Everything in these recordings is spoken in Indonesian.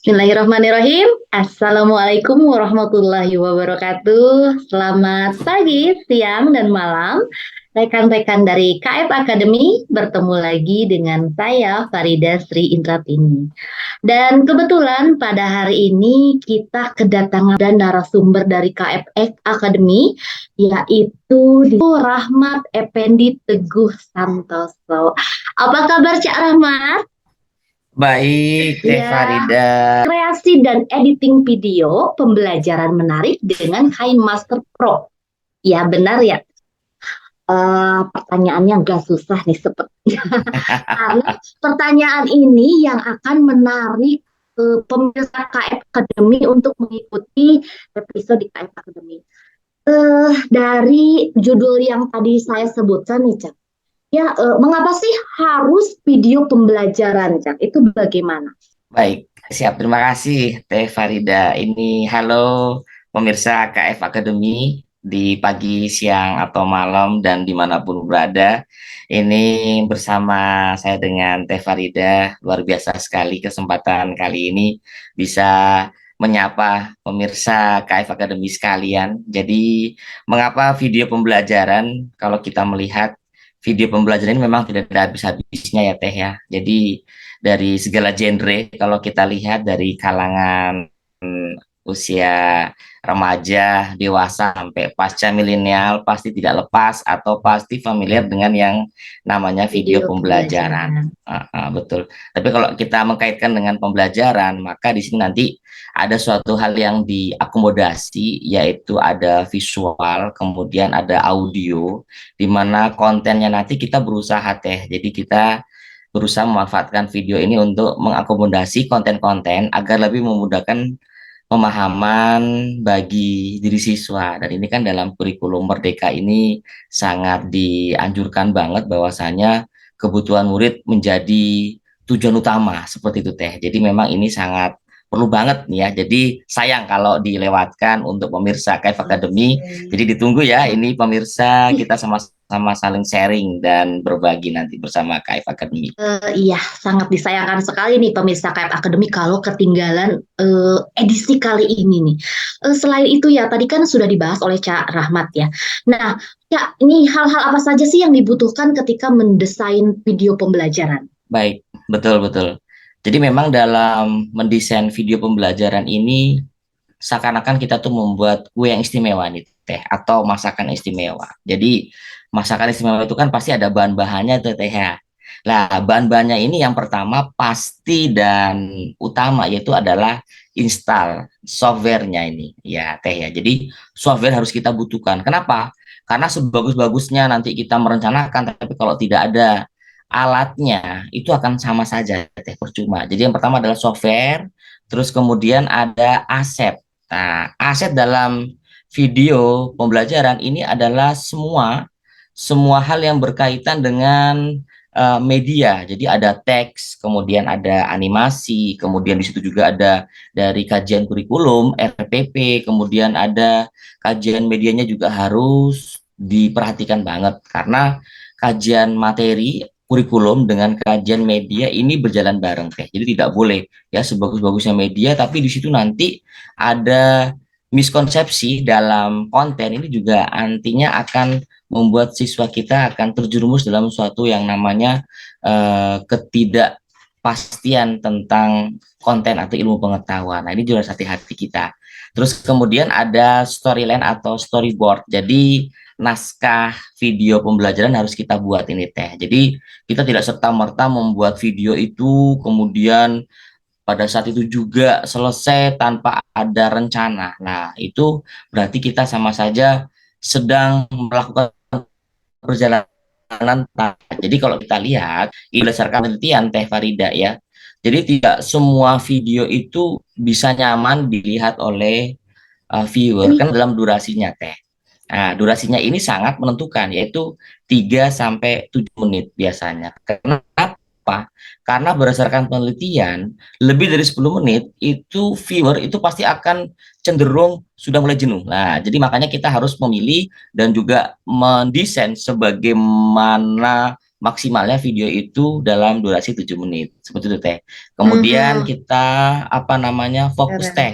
Bismillahirrahmanirrahim. Assalamualaikum warahmatullahi wabarakatuh. Selamat pagi, siang, dan malam. Rekan-rekan dari KF Academy bertemu lagi dengan saya Farida Sri Intratini. Dan kebetulan pada hari ini kita kedatangan dan narasumber dari KF Academy, yaitu Rahmat Effendi Teguh Santoso. Apa kabar Cak Rahmat? Baik, Teh Ya, Farida. kreasi dan editing video pembelajaran menarik dengan KineMaster Pro. Ya, benar ya. Pertanyaannya gak susah nih sepertinya. Karena pertanyaan ini yang akan menarik pemirsa KF Academy untuk mengikuti episode di KF Academy. Dari judul yang tadi saya sebutkan nih, Cak. Ya, mengapa sih harus video pembelajaran, Cak? Itu bagaimana? Baik, siap. Terima kasih, Teh Farida. Ini halo pemirsa KF Academy di pagi, siang, atau malam, dan dimanapun berada. Ini bersama saya dengan Teh Farida. Luar biasa sekali kesempatan kali ini bisa menyapa pemirsa KF Academy sekalian. Jadi, mengapa video pembelajaran? Kalau kita melihat video pembelajaran ini memang tidak ada habis-habisnya ya Teh ya. Jadi dari segala genre kalau kita lihat dari kalangan usia remaja, dewasa sampai pasca milenial pasti tidak lepas atau pasti familiar dengan yang namanya video Video pembelajaran. pembelajaran. Betul. Tapi kalau kita mengkaitkan dengan pembelajaran, maka di sini nanti ada suatu hal yang diakomodasi, yaitu ada visual, kemudian ada audio, di mana kontennya nanti kita berusaha Teh. Jadi kita berusaha memanfaatkan video ini untuk mengakomodasi konten-konten agar lebih memudahkan pemahaman bagi diri siswa. Dan ini kan dalam kurikulum Merdeka ini sangat dianjurkan banget bahwasanya kebutuhan murid menjadi tujuan utama seperti itu Teh. Jadi memang ini sangat perlu banget nih ya. Jadi sayang kalau dilewatkan untuk pemirsa KF Academy. Jadi Oke. ditunggu ya ini pemirsa kita sama-sama saling sharing dan berbagi nanti bersama KF Academy. Iya, sangat disayangkan sekali nih pemirsa KF Academy kalau ketinggalan edisi kali ini nih. Selain itu ya, tadi kan sudah dibahas oleh Cak Rahmat ya. Nah, Cak, ini hal-hal apa saja sih yang dibutuhkan ketika mendesain video pembelajaran? Baik, betul-betul. Jadi memang dalam mendesain video pembelajaran ini seakan-akan kita tuh membuat kue yang istimewa nih Teh atau masakan istimewa. Jadi masakan istimewa itu kan pasti ada bahan-bahannya tuh Teh ya. Nah, bahan-bahannya ini yang pertama pasti dan utama yaitu adalah install softwarenya ini ya Teh ya. Jadi software harus kita butuhkan. Kenapa? Karena sebagus-bagusnya nanti kita merencanakan tapi kalau tidak ada alatnya itu akan sama saja Teh percuma. Jadi yang pertama adalah software, terus kemudian ada aset. Nah, aset dalam video pembelajaran ini adalah semua hal yang berkaitan dengan media. Jadi ada teks, kemudian ada animasi, kemudian di situ juga ada dari kajian kurikulum, RPP, kemudian ada kajian medianya juga harus diperhatikan banget karena kajian materi kurikulum dengan kajian media ini berjalan bareng Teh. Jadi tidak boleh ya sebagus-bagusnya media tapi di situ nanti ada miskonsepsi dalam konten ini juga nantinya akan membuat siswa kita akan terjerumus dalam suatu yang namanya ketidakpastian tentang konten atau ilmu pengetahuan. Nah, ini juga harus hati-hati kita. Terus kemudian ada storyline atau storyboard. Jadi naskah video pembelajaran harus kita buat ini Teh. Jadi kita tidak serta-merta membuat video itu kemudian pada saat itu juga selesai tanpa ada rencana. Nah, itu berarti kita sama saja sedang melakukan perjalanan. Jadi kalau kita lihat, ini berdasarkan penelitian Teh Farida ya. Jadi tidak semua video itu bisa nyaman dilihat oleh viewer kan dalam durasinya Teh. Nah, durasinya ini sangat menentukan, yaitu 3 sampai 7 menit biasanya. Kenapa? Karena berdasarkan penelitian, lebih dari 10 menit itu viewer itu pasti akan cenderung sudah mulai jenuh. Nah, jadi makanya kita harus memilih dan juga mendesain sebagaimana maksimalnya video itu dalam durasi 7 menit. Seperti itu teh. Kemudian Mhm. kita apa namanya fokus Keren. teh.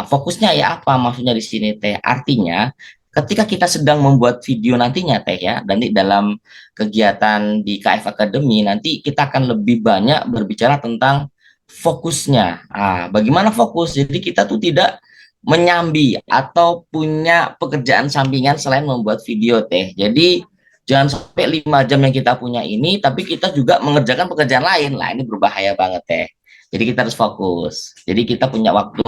Fokusnya ya apa maksudnya di sini teh? Artinya ketika kita sedang membuat video nantinya teh ya, dan di dalam kegiatan di KF Academy nanti kita akan lebih banyak berbicara tentang fokusnya. Bagaimana fokus? Jadi kita tuh tidak menyambi atau punya pekerjaan sampingan selain membuat video teh. Jadi jangan sampai 5 jam yang kita punya ini, tapi kita juga mengerjakan pekerjaan lain lah. Ini berbahaya banget teh. Jadi kita harus fokus. Jadi kita punya waktu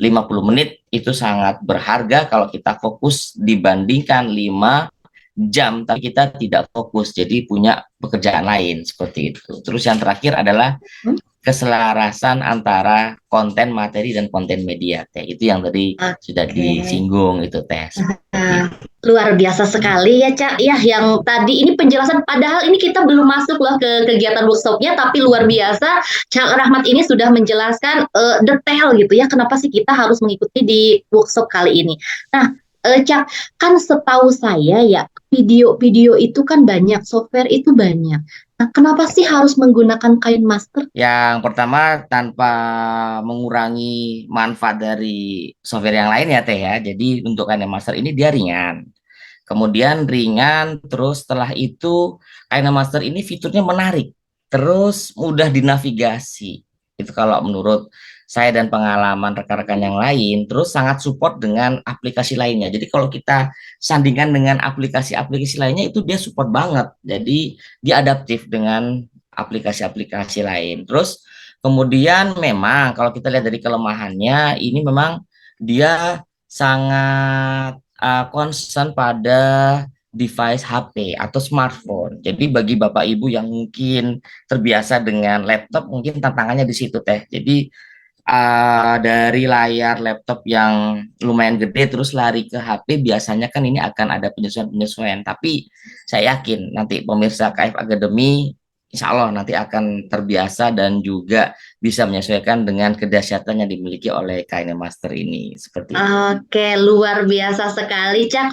50 menit itu sangat berharga kalau kita fokus dibandingkan 5 jam tapi kita tidak fokus jadi punya pekerjaan lain seperti itu. Terus yang terakhir adalah Hmm? keselarasan antara konten materi dan konten media teh. Itu yang tadi sudah Oke. disinggung itu teh seperti Nah, itu. luar biasa sekali ya, Cak. Ya, yang tadi ini penjelasan, padahal ini kita belum masuk loh ke kegiatan workshopnya, tapi luar biasa. Cak Rahmat ini sudah menjelaskan detail gitu ya, kenapa sih kita harus mengikuti di workshop kali ini. Nah, Cak, kan setahu saya ya, video-video itu kan banyak, software itu banyak. Nah, kenapa sih harus menggunakan Kain Master? Yang pertama tanpa mengurangi manfaat dari software yang lain ya teh ya. Jadi untuk KineMaster ini dia ringan. Kemudian ringan, terus setelah itu KineMaster ini fiturnya menarik, terus mudah dinavigasi. Itu kalau menurut saya dan pengalaman rekan-rekan yang lain, terus sangat support dengan aplikasi lainnya. Jadi kalau kita sandingkan dengan aplikasi-aplikasi lainnya itu dia support banget. Jadi dia adaptif dengan aplikasi-aplikasi lain. Terus kemudian memang kalau kita lihat dari kelemahannya, ini memang dia sangat concern pada device HP atau smartphone. Jadi bagi Bapak Ibu yang mungkin terbiasa dengan laptop, mungkin tantangannya di situ teh. Jadi dari layar laptop yang lumayan gede terus lari ke HP, biasanya kan ini akan ada penyesuaian-penyesuaian. Tapi saya yakin nanti pemirsa KF Academy insya Allah nanti akan terbiasa dan juga bisa menyesuaikan dengan kedahsyatan yang dimiliki oleh KineMaster ini. Seperti itu. Oke, luar biasa sekali, Cak.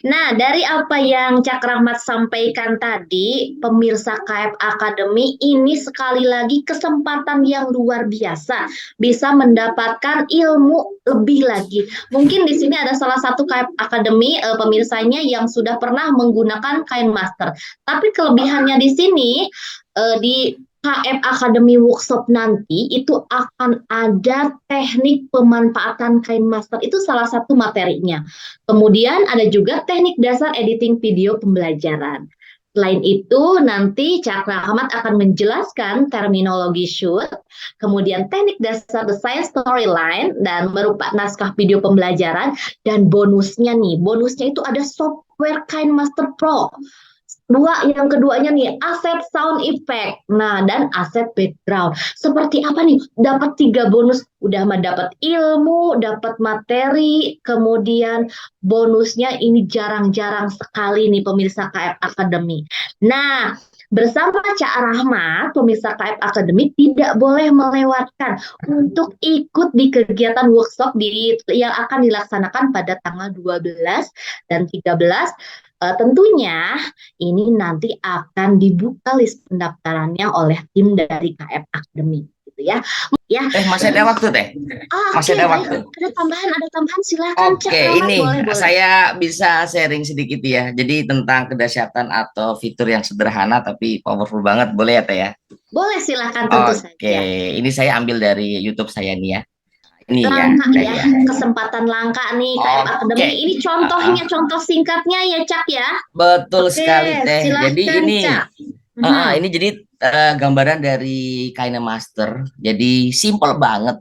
Nah, dari apa yang Cak Rahmat sampaikan tadi, pemirsa KF Academy ini sekali lagi kesempatan yang luar biasa, bisa mendapatkan ilmu lebih lagi. Mungkin di sini ada salah satu KF Academy pemirsanya yang sudah pernah menggunakan Kain Master. Tapi kelebihannya di sini di KF Academy Workshop nanti itu akan ada teknik pemanfaatan Kain Master, itu salah satu materinya. Kemudian ada juga teknik dasar editing video pembelajaran. Selain itu, nanti Cak Rahmat akan menjelaskan terminologi shoot, kemudian teknik dasar desain storyline, dan berupa naskah video pembelajaran, dan bonusnya nih, bonusnya itu ada software Kain Master Pro. Yang keduanya nih, aset sound effect. Nah, dan aset background. Seperti apa nih? Dapat 3 bonus. Udah mah dapat ilmu, dapat materi, kemudian bonusnya ini jarang-jarang sekali nih pemirsa KF Academy. Nah, bersama Cak Rahmat, pemirsa KF Academy tidak boleh melewatkan untuk ikut di kegiatan workshop yang akan dilaksanakan pada tanggal 12 dan 13. Tentunya ini nanti akan dibuka list pendaftarannya oleh tim dari KF Academy gitu ya. Ya. Masih ada waktu teh? Oke, Masih ada baik. waktu. Ada tambahan, silakan Cak Oke, Rahmat, ini boleh, boleh. saya bisa sharing sedikit ya. Jadi tentang kedahsyatan atau fitur yang sederhana tapi powerful banget, boleh ya Teh ya? Boleh, silakan, tentu Oke, saja. ini saya ambil dari YouTube saya nih ya. Ini ya, Langka Teh ya, ya. kesempatan langka nih KF Oke, Academy. Ini contohnya, contoh singkatnya ya Cak ya. betul sekali Oke, Teh. Jadi silahkan ini, Cak. Mhm. ini jadi gambaran dari KineMaster. Jadi simple banget,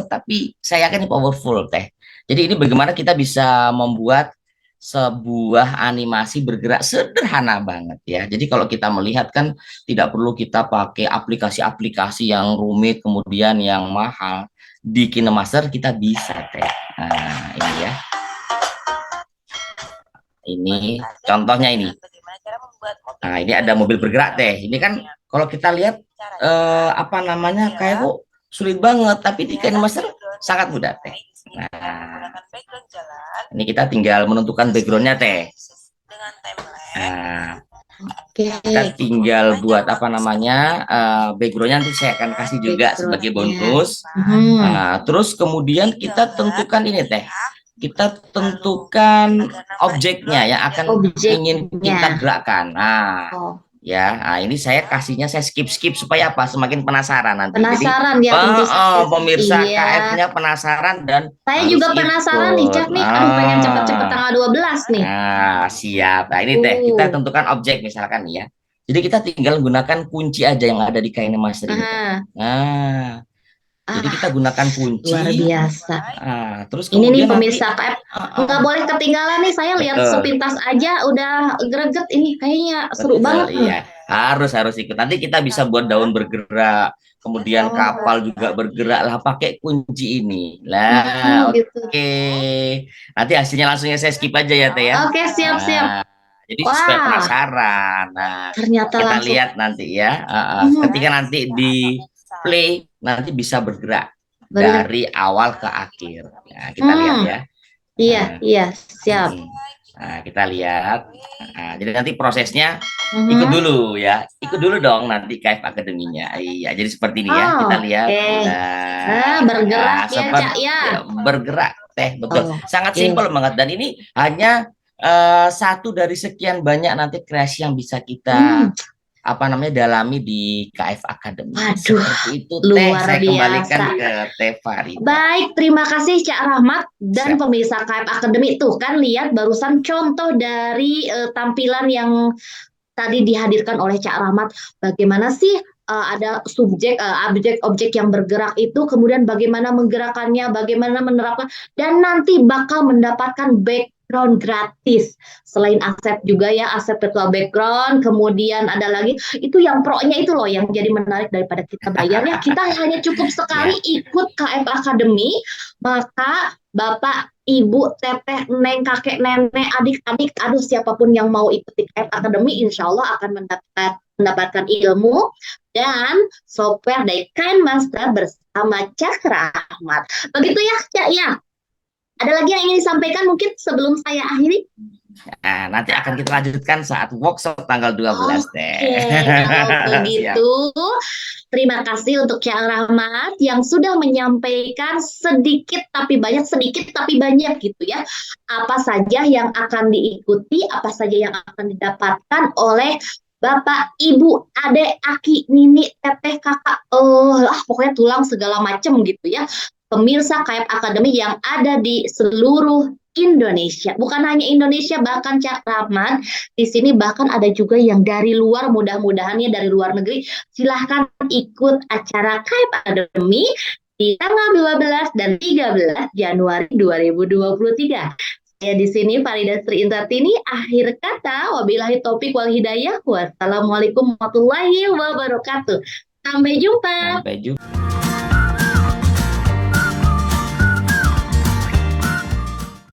tapi saya yakin ini powerful Teh. Jadi ini bagaimana kita bisa membuat sebuah animasi bergerak sederhana banget ya. Jadi kalau kita melihat kan tidak perlu kita pakai aplikasi-aplikasi yang rumit kemudian yang mahal. Di KineMaster kita bisa Teh. Nah, ini ya. Ini contohnya ini. Nah, ini ada mobil bergerak Teh. Ini kan kalau kita lihat apa namanya kayak kok sulit banget, tapi di KineMaster sangat mudah Teh. Nah, ini kita tinggal menentukan backgroundnya Teh. Nah, Oke. Kita tinggal buat apa namanya backgroundnya nanti saya akan kasih juga sebagai bonus. Terus kemudian kita tentukan ini teh, kita tentukan objeknya yang akan ingin kita gerakkan. Ya, ini saya kasihnya saya skip supaya apa? Semakin penasaran nanti. Penasaran Jadi, ya tentu saja. pemirsa Iya. KF-nya penasaran dan saya juga penasaran nih, Cak nih. Aduh, pengen cepet-cepet tanggal 12 nih. Siap. Nah, ini teh kita tentukan objek misalkan nih ya. Jadi kita tinggal gunakan kunci aja yang ada di kainnya Mas Rin. Jadi kita gunakan kunci. Luar biasa. Terus ini nih kemudian pemirsa KF nggak boleh ketinggalan nih. Saya lihat sepintas aja udah greget ini. Kayaknya seru banget. Iya, harus ikut. Nanti kita bisa buat daun bergerak, kemudian kapal juga bergerak lah pakai kunci ini. Lah, oke. Nanti hasilnya langsungnya saya skip aja ya, Teh ya. Oke, siap. Jadi supaya penasaran. Nah, ternyata kita langsung lihat nanti ya. Ketika nanti di play nanti bisa bergerak dari awal ke akhir. Nah, kita lihat ya. Iya, siap. Nah, kita lihat. Jadi nanti prosesnya ikut dulu ya. Ikut dulu dong nanti KF Akademinya. Iya, jadi seperti ini ya. Kita lihat. Bergerak ya, Cak ya. Bergerak, Teh, betul. Sangat simpel banget dan ini hanya satu dari sekian banyak nanti kreasi yang bisa kita dalami di KF Academy. Waduh, itu luar saya biasa. Kembalikan ke Teh Farida. Baik, terima kasih Cak Rahmat dan pemirsa KF Academy. Tuh kan lihat barusan contoh dari tampilan yang tadi dihadirkan oleh Cak Rahmat. Bagaimana sih ada subjek, objek yang bergerak itu, kemudian bagaimana menggerakkannya, bagaimana menerapkan, dan nanti bakal mendapatkan background gratis. Selain aset juga ya, aset virtual background, kemudian ada lagi, itu yang pro-nya itu loh, yang jadi menarik daripada kita bayarnya. Kita hanya cukup sekali ikut KF Academy, maka Bapak, Ibu, Teteh, Neng, kakek, nenek, adik-adik, siapapun yang mau ikuti KF Academy, insya Allah akan mendapatkan ilmu dan software dari KineMaster bersama Cak Rahmat. Begitu ya, Cak ya? Ada lagi yang ingin disampaikan mungkin sebelum saya akhiri? Nanti akan kita lanjutkan saat workshop tanggal 12. Kalau begitu, terima kasih untuk Cak Rahmat yang sudah menyampaikan sedikit tapi banyak gitu ya. Apa saja yang akan diikuti, apa saja yang akan didapatkan oleh Bapak, Ibu, Adek, Aki, Nini, Teteh, Kakak, pokoknya tulang segala macam gitu ya. Pemirsa KF Academy yang ada di seluruh Indonesia. Bukan hanya Indonesia, bahkan Cak Rahmat di sini bahkan ada juga yang dari luar, mudah-mudahannya dari luar negeri. Silahkan ikut acara KF Academy di tanggal 12 dan 13 Januari 2023. Saya di sini Farida Sri Intartini, akhir kata wabillahi taufik wal hidayah. Wassalamualaikum warahmatullahi wabarakatuh. Sampai jumpa.